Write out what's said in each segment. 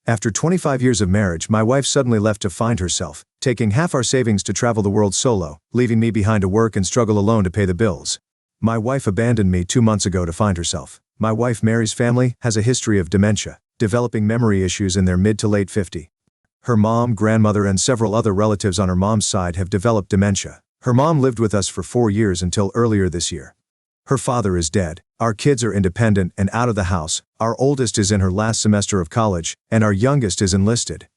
After 25 years of marriage, my wife suddenly left to find herself, taking half our savings to travel the world solo, leaving me behind to work and struggle alone to pay the bills. My wife abandoned me 2 months ago to find herself. My wife Mary's family has a history of dementia, developing memory issues in their mid to late 50s. Her mom, grandmother, and several other relatives on her mom's side have developed dementia. Her mom lived with us for 4 years until earlier this year. Her father is dead. Our kids are independent and out of the house. Our oldest is in her last semester of college, and our youngest is enlisted.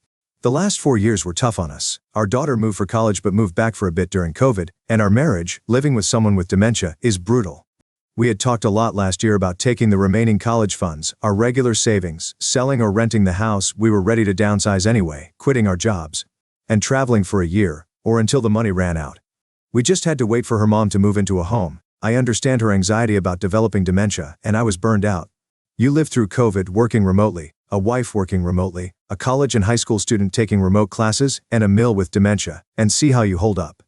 The last 4 years were tough on us. Our daughter moved for college but moved back for a bit during COVID, and our marriage, living with someone with dementia, is brutal. We had talked a lot last year about taking the remaining college funds, our regular savings, selling or renting the house. We were ready to downsize anyway, quitting our jobs, and traveling for a year, or until the money ran out. We just had to wait for her mom to move into a home. I understand her anxiety about developing dementia, and I was burned out. You lived through COVID working remotely, a wife working remotely, a college and high school student taking remote classes, and a mill with dementia, and see how you hold up.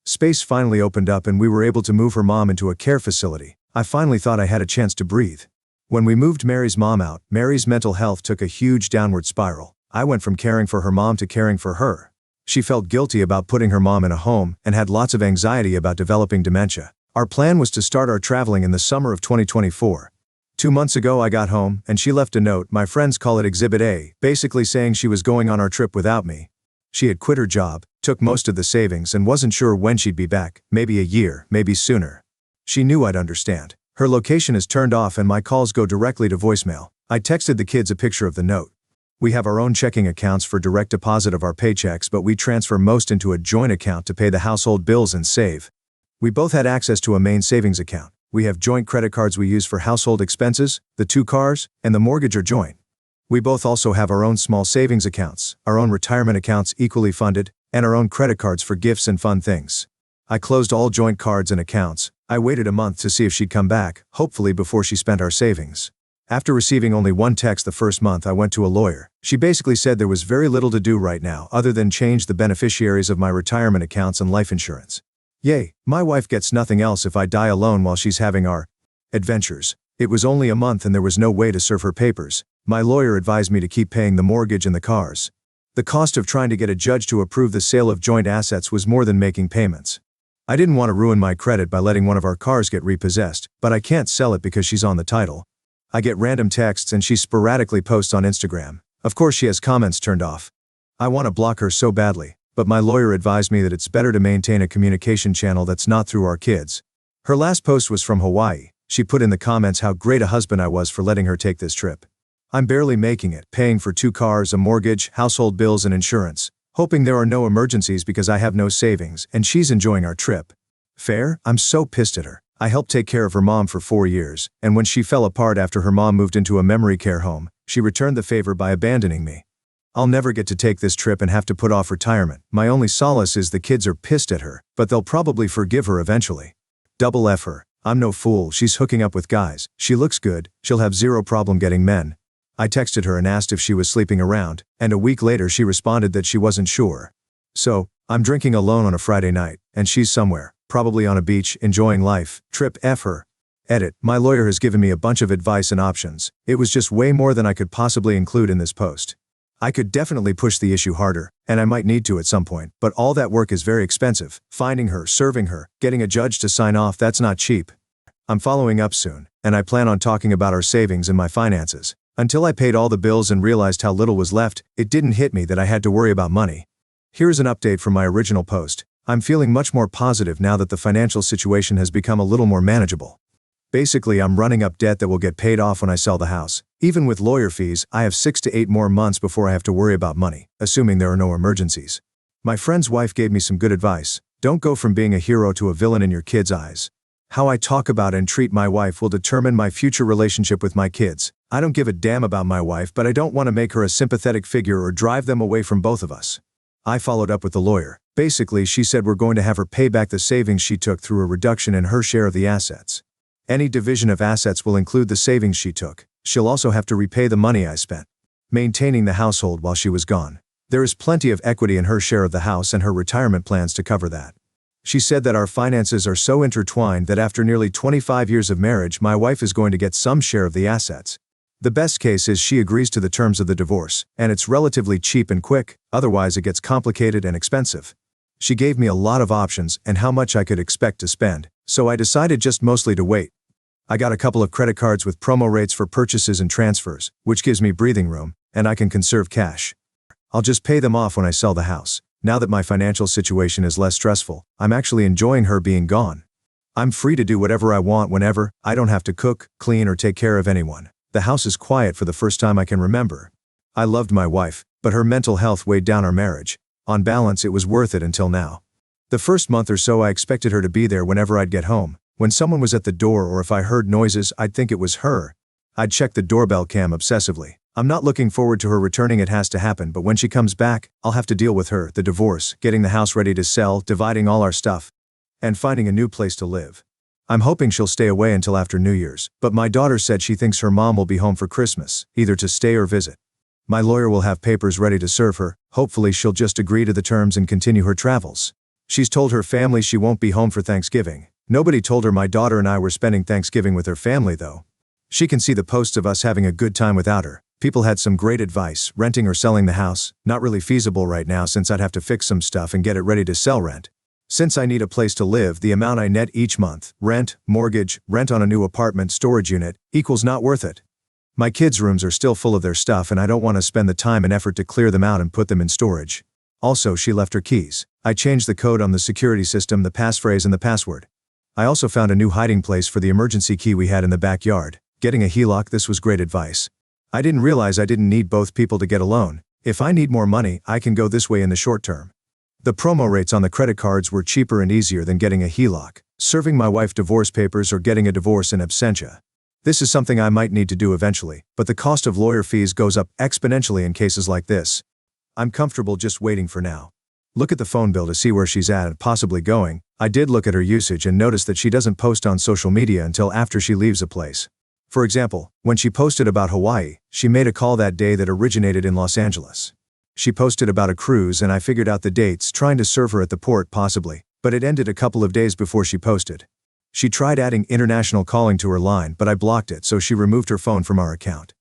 Space finally opened up and we were able to move her mom into a care facility. I finally thought I had a chance to breathe. When we moved Mary's mom out, Mary's mental health took a huge downward spiral. I went from caring for her mom to caring for her. She felt guilty about putting her mom in a home and had lots of anxiety about developing dementia. Our plan was to start our traveling in the summer of 2024. 2 months ago I got home and she left a note, my friends call it Exhibit A, basically saying she was going on our trip without me. She had quit her job, took most of the savings and wasn't sure when she'd be back, maybe a year, maybe sooner. She knew I'd understand. Her location is turned off and my calls go directly to voicemail. I texted the kids a picture of the note. We have our own checking accounts for direct deposit of our paychecks, but we transfer most into a joint account to pay the household bills and save. We both had access to a main savings account. We have joint credit cards we use for household expenses, the 2 cars, and the mortgage are joint. We both also have our own small savings accounts, our own retirement accounts equally funded, and our own credit cards for gifts and fun things. I closed all joint cards and accounts. I waited a month to see if she'd come back, hopefully before she spent our savings. After receiving only one text the first month, I went to a lawyer. She basically said there was very little to do right now other than change the beneficiaries of my retirement accounts and life insurance. Yay, my wife gets nothing else if I die alone while she's having our adventures. It was only a month and there was no way to serve her papers. My lawyer advised me to keep paying the mortgage and the cars. The cost of trying to get a judge to approve the sale of joint assets was more than making payments. I didn't want to ruin my credit by letting one of our cars get repossessed, but I can't sell it because she's on the title. I get random texts and she sporadically posts on Instagram. Of course she has comments turned off. I want to block her so badly, but my lawyer advised me that it's better to maintain a communication channel that's not through our kids. Her last post was from Hawaii. She put in the comments how great a husband I was for letting her take this trip. I'm barely making it, paying for 2 cars, a mortgage, household bills and insurance, hoping there are no emergencies because I have no savings, and she's enjoying our trip. Fair? I'm so pissed at her. I helped take care of her mom for 4 years, and when she fell apart after her mom moved into a memory care home, she returned the favor by abandoning me. I'll never get to take this trip and have to put off retirement. My only solace is the kids are pissed at her, but they'll probably forgive her eventually. Double F her. I'm no fool, she's hooking up with guys. She looks good, she'll have zero problem getting men. I texted her and asked if she was sleeping around, and a week later she responded that she wasn't sure. So, I'm drinking alone on a Friday night, and she's somewhere, probably on a beach, enjoying life. Trip F her. Edit. My lawyer has given me a bunch of advice and options. It was just way more than I could possibly include in this post. I could definitely push the issue harder, and I might need to at some point, but all that work is very expensive. Finding her, serving her, getting a judge to sign off, that's not cheap. I'm following up soon, and I plan on talking about our savings and my finances. Until I paid all the bills and realized how little was left, it didn't hit me that I had to worry about money. Here's an update from my original post. I'm feeling much more positive now that the financial situation has become a little more manageable. Basically, I'm running up debt that will get paid off when I sell the house. Even with lawyer fees, I have 6 to 8 more months before I have to worry about money, assuming there are no emergencies. My friend's wife gave me some good advice. Don't go from being a hero to a villain in your kids' eyes. How I talk about and treat my wife will determine my future relationship with my kids. I don't give a damn about my wife, but I don't want to make her a sympathetic figure or drive them away from both of us. I followed up with the lawyer. Basically, she said we're going to have her pay back the savings she took through a reduction in her share of the assets. Any division of assets will include the savings she took. She'll also have to repay the money I spent maintaining the household while she was gone. There is plenty of equity in her share of the house and her retirement plans to cover that. She said that our finances are so intertwined that after nearly 25 years of marriage, my wife is going to get some share of the assets. The best case is she agrees to the terms of the divorce, and it's relatively cheap and quick, otherwise it gets complicated and expensive. She gave me a lot of options and how much I could expect to spend, so I decided just mostly to wait. I got a couple of credit cards with promo rates for purchases and transfers, which gives me breathing room, and I can conserve cash. I'll just pay them off when I sell the house. Now that my financial situation is less stressful, I'm actually enjoying her being gone. I'm free to do whatever I want whenever. I don't have to cook, clean, or take care of anyone. The house is quiet for the first time I can remember. I loved my wife, but her mental health weighed down our marriage. On balance, it was worth it until now. The first month or so I expected her to be there whenever I'd get home. When someone was at the door or if I heard noises, I'd think it was her. I'd check the doorbell cam obsessively. I'm not looking forward to her returning. It has to happen, but when she comes back, I'll have to deal with her, the divorce, getting the house ready to sell, dividing all our stuff, and finding a new place to live. I'm hoping she'll stay away until after New Year's, but my daughter said she thinks her mom will be home for Christmas, either to stay or visit. My lawyer will have papers ready to serve her. Hopefully she'll just agree to the terms and continue her travels. She's told her family she won't be home for Thanksgiving. Nobody told her my daughter and I were spending Thanksgiving with her family though. She can see the posts of us having a good time without her. People had some great advice, renting or selling the house, not really feasible right now since I'd have to fix some stuff and get it ready to sell. Rent. Since I need a place to live, the amount I net each month, rent, mortgage, rent on a new apartment, storage unit, equals not worth it. My kids' rooms are still full of their stuff and I don't want to spend the time and effort to clear them out and put them in storage. Also, she left her keys. I changed the code on the security system, the passphrase and the password. I also found a new hiding place for the emergency key we had in the backyard. Getting a HELOC, this was great advice. I didn't realize I didn't need both people to get a loan. If I need more money, I can go this way in the short term. The promo rates on the credit cards were cheaper and easier than getting a HELOC, serving my wife divorce papers or getting a divorce in absentia. This is something I might need to do eventually, but the cost of lawyer fees goes up exponentially in cases like this. I'm comfortable just waiting for now. Look at the phone bill to see where she's at and possibly going. I did look at her usage and noticed that she doesn't post on social media until after she leaves a place. For example, when she posted about Hawaii, she made a call that day that originated in Los Angeles. She posted about a cruise and I figured out the dates, trying to serve her at the port possibly, but it ended a couple of days before she posted. She tried adding international calling to her line, but I blocked it, so she removed her phone from our account.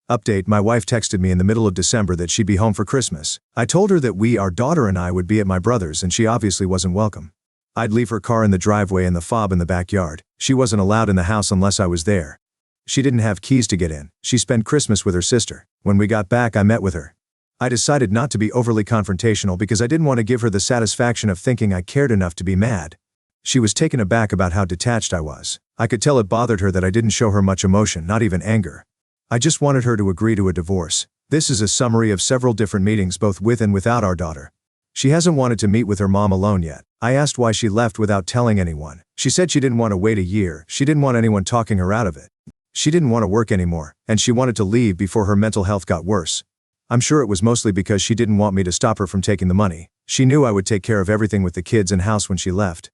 Update: my wife texted me in the middle of December that she'd be home for Christmas. I told her that our daughter and I would be at my brother's and she obviously wasn't welcome. I'd leave her car in the driveway and the fob in the backyard. She wasn't allowed in the house unless I was there. She didn't have keys to get in. She spent Christmas with her sister. When we got back, I met with her. I decided not to be overly confrontational because I didn't want to give her the satisfaction of thinking I cared enough to be mad. She was taken aback about how detached I was. I could tell it bothered her that I didn't show her much emotion, not even anger. I just wanted her to agree to a divorce. This is a summary of several different meetings both with and without our daughter. She hasn't wanted to meet with her mom alone yet. I asked why she left without telling anyone. She said she didn't want to wait a year. She didn't want anyone talking her out of it. She didn't want to work anymore, and she wanted to leave before her mental health got worse. I'm sure it was mostly because she didn't want me to stop her from taking the money. She knew I would take care of everything with the kids and house when she left.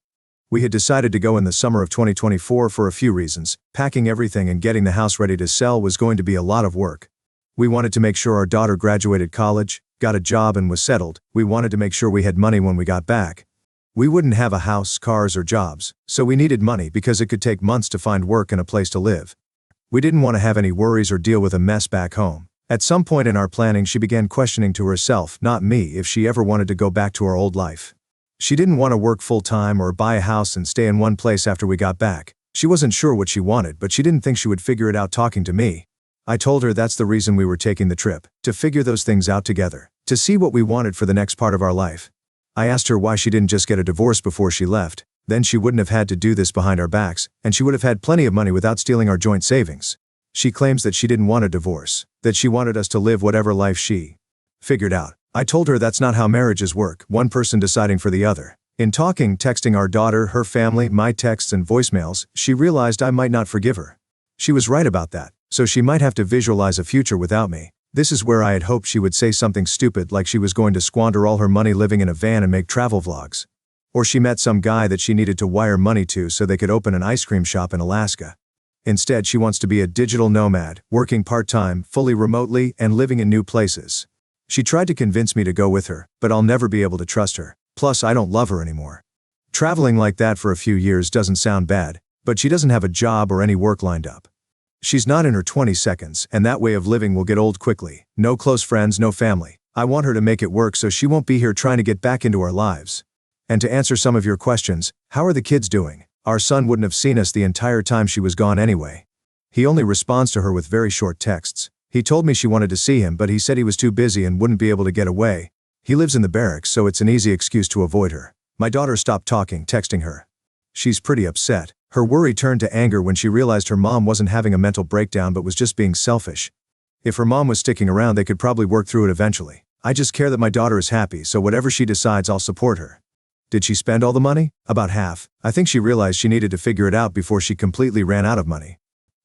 We had decided to go in the summer of 2024 for a few reasons. Packing everything and getting the house ready to sell was going to be a lot of work. We wanted to make sure our daughter graduated college, got a job and was settled. We wanted to make sure we had money when we got back. We wouldn't have a house, cars or jobs, so we needed money because it could take months to find work and a place to live. We didn't want to have any worries or deal with a mess back home. At some point in our planning, she began questioning to herself, not me, if she ever wanted to go back to our old life. She didn't want to work full-time or buy a house and stay in one place after we got back. She wasn't sure what she wanted, but she didn't think she would figure it out talking to me. I told her that's the reason we were taking the trip, to figure those things out together, to see what we wanted for the next part of our life. I asked her why she didn't just get a divorce before she left. Then she wouldn't have had to do this behind our backs, and she would have had plenty of money without stealing our joint savings. She claims that she didn't want a divorce, that she wanted us to live whatever life she figured out. I told her that's not how marriages work, one person deciding for the other. In talking, texting our daughter, her family, my texts and voicemails, she realized I might not forgive her. She was right about that, so she might have to visualize a future without me. This is where I had hoped she would say something stupid like she was going to squander all her money living in a van and make travel vlogs. Or she met some guy that she needed to wire money to so they could open an ice cream shop in Alaska. Instead, she wants to be a digital nomad, working part-time, fully remotely, and living in new places. She tried to convince me to go with her, but I'll never be able to trust her. Plus, I don't love her anymore. Traveling like that for a few years doesn't sound bad, but she doesn't have a job or any work lined up. She's not in her 20s, and that way of living will get old quickly. No close friends, no family. I want her to make it work so she won't be here trying to get back into our lives. And to answer some of your questions, how are the kids doing? Our son wouldn't have seen us the entire time she was gone anyway. He only responds to her with very short texts. He told me she wanted to see him, but he said he was too busy and wouldn't be able to get away. He lives in the barracks, so it's an easy excuse to avoid her. My daughter stopped texting her. She's pretty upset. Her worry turned to anger when she realized her mom wasn't having a mental breakdown but was just being selfish. If her mom was sticking around, they could probably work through it eventually. I just care that my daughter is happy, so whatever she decides, I'll support her. Did she spend all the money? About half. I think she realized she needed to figure it out before she completely ran out of money.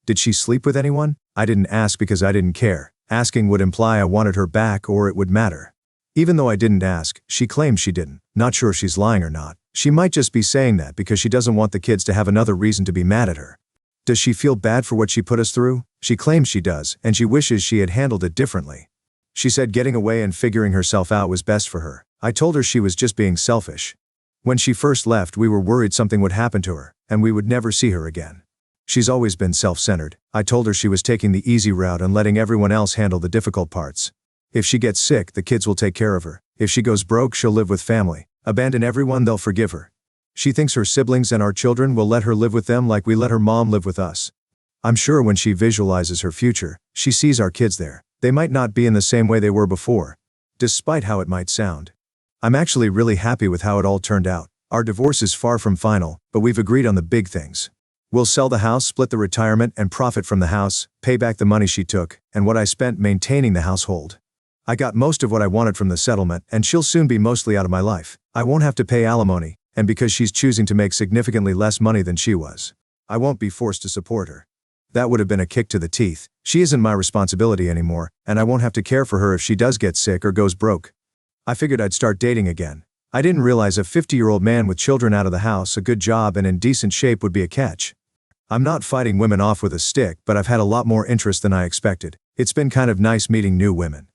Did she sleep with anyone? I didn't ask because I didn't care. Asking would imply I wanted her back or it would matter. Even though I didn't ask, she claims she didn't. Not sure if she's lying or not. She might just be saying that because she doesn't want the kids to have another reason to be mad at her. Does she feel bad for what she put us through? She claims she does, and she wishes she had handled it differently. She said getting away and figuring herself out was best for her. I told her she was just being selfish. When she first left, we were worried something would happen to her, and we would never see her again. She's always been self-centered. I told her she was taking the easy route and letting everyone else handle the difficult parts. If she gets sick, the kids will take care of her. If she goes broke, she'll live with family. Abandon everyone, they'll forgive her. She thinks her siblings and our children will let her live with them like we let her mom live with us. I'm sure when she visualizes her future, she sees our kids there. They might not be in the same way they were before, despite how it might sound. I'm actually really happy with how it all turned out. Our divorce is far from final, but we've agreed on the big things. We'll sell the house, split the retirement, and profit from the house, pay back the money she took, and what I spent maintaining the household. I got most of what I wanted from the settlement, and she'll soon be mostly out of my life. I won't have to pay alimony, and because she's choosing to make significantly less money than she was, I won't be forced to support her. That would have been a kick to the teeth. She isn't my responsibility anymore, and I won't have to care for her if she does get sick or goes broke. I figured I'd start dating again. I didn't realize a 50-year-old man with children out of the house, a good job, and in decent shape would be a catch. I'm not fighting women off with a stick, but I've had a lot more interest than I expected. It's been kind of nice meeting new women.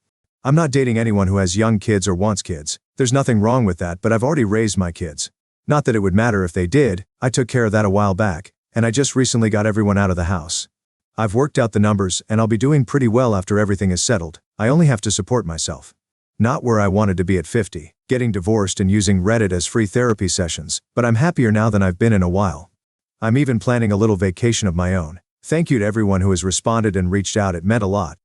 I'm not dating anyone who has young kids or wants kids. There's nothing wrong with that, but I've already raised my kids. Not that it would matter if they did. I took care of that a while back, and I just recently got everyone out of the house. I've worked out the numbers, and I'll be doing pretty well after everything is settled. I only have to support myself. Not where I wanted to be at 50, getting divorced and using Reddit as free therapy sessions, but I'm happier now than I've been in a while. I'm even planning a little vacation of my own. Thank you to everyone who has responded and reached out, it meant a lot.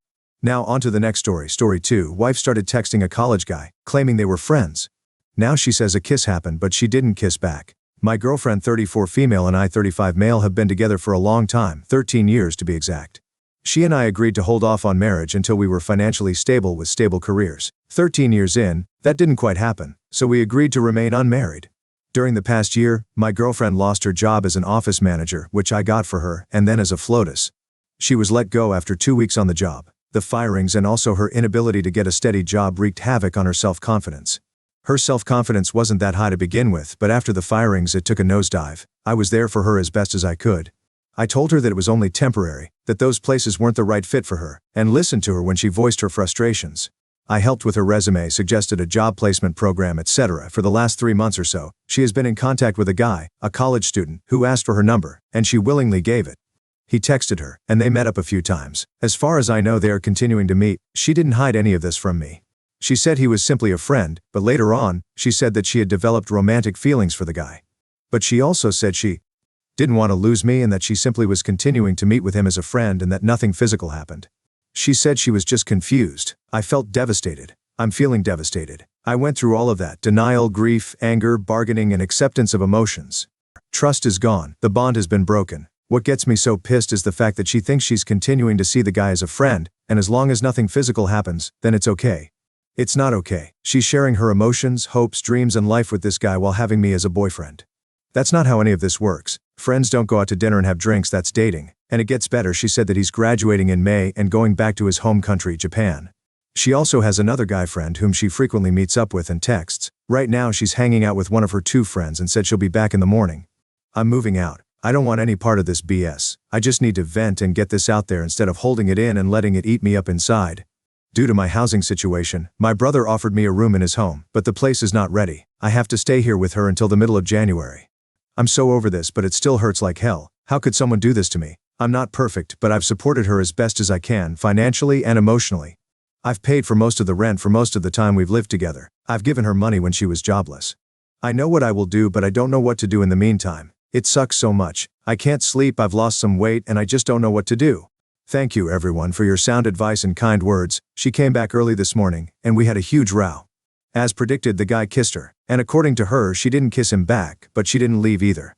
Now on to the next story. Story 2. Wife started texting a college guy, claiming they were friends. Now she says a kiss happened, but she didn't kiss back. My girlfriend, 34 female, and I, 35 male, have been together for a long time, 13 years to be exact. She and I agreed to hold off on marriage until we were financially stable with stable careers. 13 years in, that didn't quite happen, so we agreed to remain unmarried. During the past year, my girlfriend lost her job as an office manager, which I got for her, and then as a FLOTUS. She was let go after 2 weeks on the job. The firings and also her inability to get a steady job wreaked havoc on her self-confidence. Her self-confidence wasn't that high to begin with, but after the firings it took a nosedive. I was there for her as best as I could. I told her that it was only temporary, that those places weren't the right fit for her, and listened to her when she voiced her frustrations. I helped with her resume, suggested a job placement program, etc. For the last 3 months or so, she has been in contact with a guy, a college student, who asked for her number, and she willingly gave it. He texted her, and they met up a few times. As far as I know, they are continuing to meet. She didn't hide any of this from me. She said he was simply a friend, but later on, she said that she had developed romantic feelings for the guy. But she also said she didn't want to lose me and that she simply was continuing to meet with him as a friend and that nothing physical happened. She said she was just confused. I felt devastated. I'm feeling devastated. I went through all of that: denial, grief, anger, bargaining, and acceptance of emotions. Trust is gone. The bond has been broken. What gets me so pissed is the fact that she thinks she's continuing to see the guy as a friend, and as long as nothing physical happens, then it's okay. It's not okay. She's sharing her emotions, hopes, dreams, and life with this guy while having me as a boyfriend. That's not how any of this works. Friends don't go out to dinner and have drinks, that's dating. And it gets better. She said that he's graduating in May and going back to his home country, Japan. She also has another guy friend whom she frequently meets up with and texts. Right now she's hanging out with one of her 2 friends and said she'll be back in the morning. I'm moving out. I don't want any part of this BS. I just need to vent and get this out there instead of holding it in and letting it eat me up inside. Due to my housing situation, my brother offered me a room in his home, but the place is not ready. I have to stay here with her until the middle of January. I'm so over this, but it still hurts like hell. How could someone do this to me? I'm not perfect, but I've supported her as best as I can, financially and emotionally. I've paid for most of the rent for most of the time we've lived together. I've given her money when she was jobless. I know what I will do, but I don't know what to do in the meantime. It sucks so much. I can't sleep, I've lost some weight, and I just don't know what to do. Thank you everyone for your sound advice and kind words. She came back early this morning, and we had a huge row. As predicted, the guy kissed her, and according to her, she didn't kiss him back, but she didn't leave either.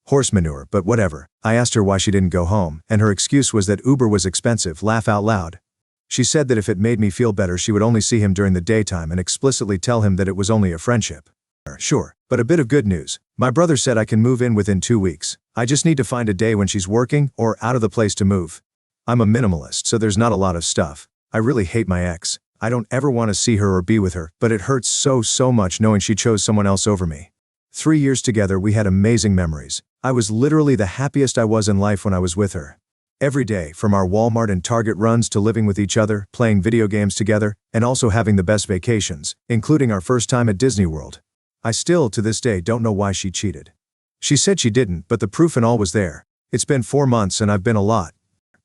Horse manure, but whatever. I asked her why she didn't go home, and her excuse was that Uber was expensive. Laugh out loud. She said that if it made me feel better, she would only see him during the daytime and explicitly tell him that it was only a friendship. Sure, but a bit of good news. My brother said I can move in within 2 weeks. I just need to find a day when she's working or out of the place to move. I'm a minimalist, so there's not a lot of stuff. I really hate my ex. I don't ever want to see her or be with her, but it hurts so much knowing she chose someone else over me. 3 years together, we had amazing memories. I was literally the happiest I was in life when I was with her. Every day, from our Walmart and Target runs to living with each other, playing video games together, and also having the best vacations, including our first time at Disney World. I still, to this day, don't know why she cheated. She said she didn't, but the proof and all was there. It's been 4 months and I've been a lot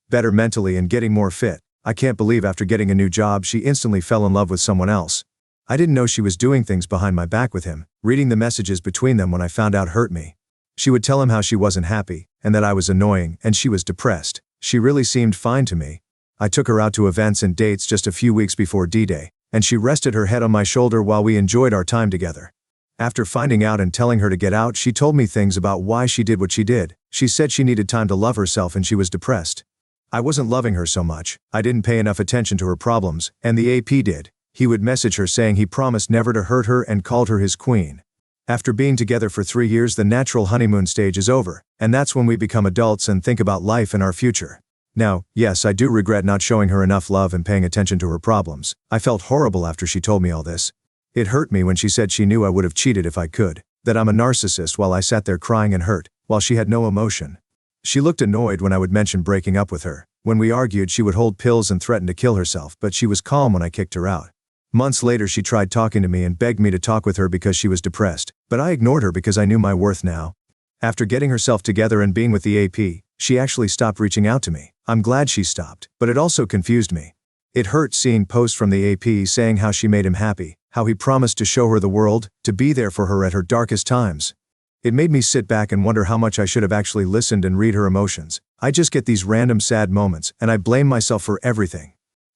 better mentally and getting more fit. I can't believe after getting a new job, she instantly fell in love with someone else. I didn't know she was doing things behind my back with him. Reading the messages between them when I found out hurt me. She would tell him how she wasn't happy, and that I was annoying, and she was depressed. She really seemed fine to me. I took her out to events and dates just a few weeks before D-Day, and she rested her head on my shoulder while we enjoyed our time together. After finding out and telling her to get out, she told me things about why she did what she did. She said she needed time to love herself and she was depressed. I wasn't loving her so much. I didn't pay enough attention to her problems, and the AP did. He would message her saying he promised never to hurt her and called her his queen. After being together for 3 years, the natural honeymoon stage is over, and that's when we become adults and think about life and our future. Now, yes, I do regret not showing her enough love and paying attention to her problems. I felt horrible after she told me all this. It hurt me when she said she knew I would have cheated if I could, that I'm a narcissist, while I sat there crying and hurt, while she had no emotion. She looked annoyed when I would mention breaking up with her. When we argued, she would hold pills and threaten to kill herself, but she was calm when I kicked her out. Months later, she tried talking to me and begged me to talk with her because she was depressed, but I ignored her because I knew my worth now. After getting herself together and being with the AP, she actually stopped reaching out to me. I'm glad she stopped, but it also confused me. It hurt seeing posts from the AP saying how she made him happy, how he promised to show her the world, to be there for her at her darkest times. It made me sit back and wonder how much I should have actually listened and read her emotions. I just get these random sad moments, and I blame myself for everything.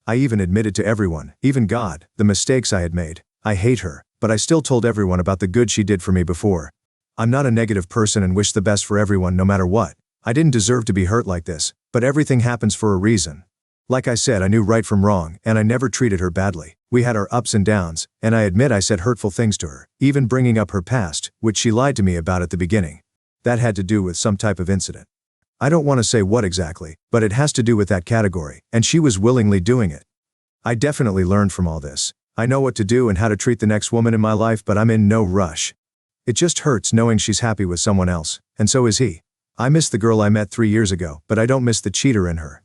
I even admitted to everyone, even God, the mistakes I had made. I hate her, but I still told everyone about the good she did for me before. I'm not a negative person and wish the best for everyone no matter what. I didn't deserve to be hurt like this, but everything happens for a reason. Like I said, I knew right from wrong, and I never treated her badly. We had our ups and downs, and I admit I said hurtful things to her, even bringing up her past, which she lied to me about at the beginning. That had to do with some type of incident. I don't want to say what exactly, but it has to do with that category, and she was willingly doing it. I definitely learned from all this. I know what to do and how to treat the next woman in my life, but I'm in no rush. It just hurts knowing she's happy with someone else, and so is he. I miss the girl I met 3 years ago, but I don't miss the cheater in her.